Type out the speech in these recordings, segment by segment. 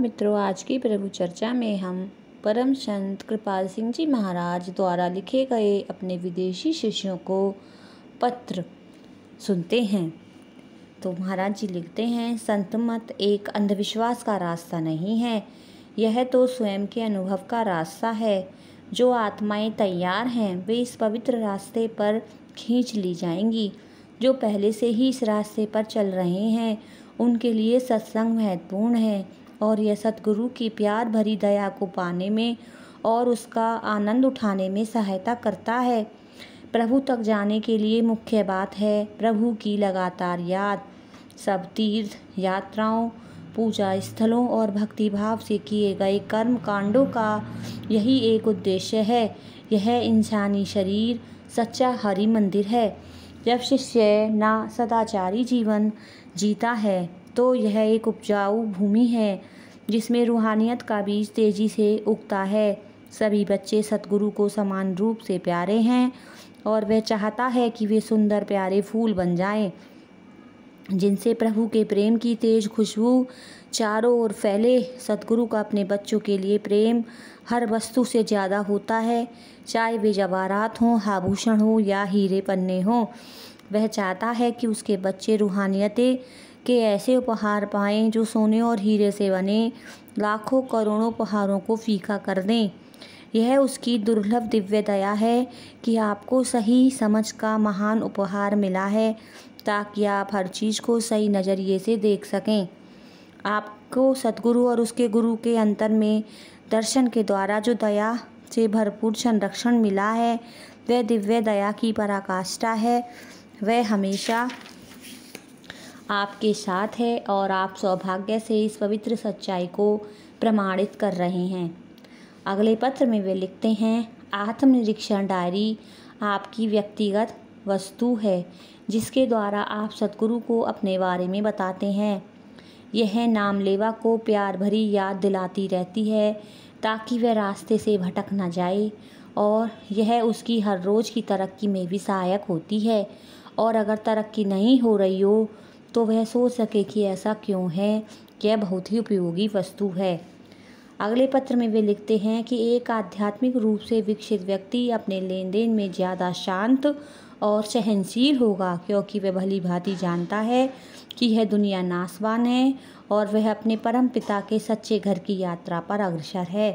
मित्रों, आज की प्रभु चर्चा में हम परम संत कृपाल सिंह जी महाराज द्वारा लिखे गए अपने विदेशी शिष्यों को पत्र सुनते हैं। तो महाराज जी लिखते हैं, संत मत एक अंधविश्वास का रास्ता नहीं है, यह तो स्वयं के अनुभव का रास्ता है। जो आत्माएं तैयार हैं वे इस पवित्र रास्ते पर खींच ली जाएंगी। जो पहले से ही इस रास्ते पर चल रहे हैं उनके लिए सत्संग महत्वपूर्ण है और यह सतगुरु की प्यार भरी दया को पाने में और उसका आनंद उठाने में सहायता करता है। प्रभु तक जाने के लिए मुख्य बात है प्रभु की लगातार याद। सब तीर्थ यात्राओं, पूजा स्थलों और भक्तिभाव से किए गए कर्म कांडों का यही एक उद्देश्य है। यह इंसानी शरीर सच्चा हरि मंदिर है। जब शिष्य ना सदाचारी जीवन जीता है तो यह एक उपजाऊ भूमि है जिसमें रूहानियत का बीज तेजी से उगता है। सभी बच्चे सतगुरु को समान रूप से प्यारे हैं और वह चाहता है कि वे सुंदर प्यारे फूल बन जाएं, जिनसे प्रभु के प्रेम की तेज खुशबू चारों ओर फैले। सतगुरु का अपने बच्चों के लिए प्रेम हर वस्तु से ज़्यादा होता है, चाहे वे जवाहरात हों, आभूषण हो या हीरे पन्ने हों। वह चाहता है कि उसके बच्चे रूहानियतें के ऐसे उपहार पाएं जो सोने और हीरे से बने लाखों करोड़ों उपहारों को फीका कर दें। यह उसकी दुर्लभ दिव्य दया है कि आपको सही समझ का महान उपहार मिला है ताकि आप हर चीज़ को सही नज़रिए से देख सकें। आपको सतगुरु और उसके गुरु के अंतर में दर्शन के द्वारा जो दया से भरपूर संरक्षण मिला है वह दिव्य दया की पराकाष्ठा है। वह हमेशा आपके साथ है और आप सौभाग्य से इस पवित्र सच्चाई को प्रमाणित कर रहे हैं। अगले पत्र में वे लिखते हैं, आत्मनिरीक्षण डायरी आपकी व्यक्तिगत वस्तु है जिसके द्वारा आप सतगुरु को अपने बारे में बताते हैं। यह नामलेवा को प्यार भरी याद दिलाती रहती है ताकि वह रास्ते से भटक न जाए और यह उसकी हर रोज़ की तरक्की में भी सहायक होती है। और अगर तरक्की नहीं हो रही हो तो वह सोच सके कि ऐसा क्यों है। यह बहुत ही उपयोगी वस्तु है। अगले पत्र में वे लिखते हैं कि एक आध्यात्मिक रूप से विकसित व्यक्ति अपने लेन देन में ज़्यादा शांत और सहनशील होगा क्योंकि वह भली भांति जानता है कि यह दुनिया नाशवान है और वह अपने परम पिता के सच्चे घर की यात्रा पर अग्रसर है।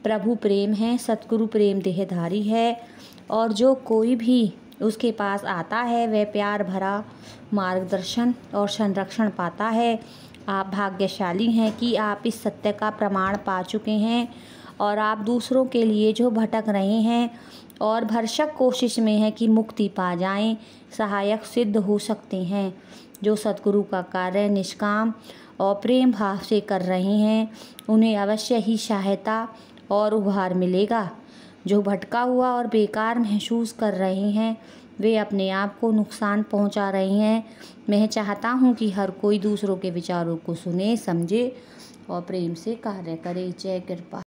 प्रभु प्रेम है, सतगुरु प्रेम देहधारी है और जो कोई भी उसके पास आता है वह प्यार भरा मार्गदर्शन और संरक्षण पाता है। आप भाग्यशाली हैं कि आप इस सत्य का प्रमाण पा चुके हैं और आप दूसरों के लिए जो भटक रहे हैं और भरसक कोशिश में हैं कि मुक्ति पा जाएं, सहायक सिद्ध हो सकते हैं। जो सतगुरु का कार्य निष्काम और प्रेम भाव से कर रहे हैं उन्हें अवश्य ही सहायता और उभार मिलेगा। जो भटका हुआ और बेकार महसूस कर रहे हैं वे अपने आप को नुकसान पहुंचा रहे हैं। मैं चाहता हूं कि हर कोई दूसरों के विचारों को सुने, समझे और प्रेम से कार्य करे। जय कृपा।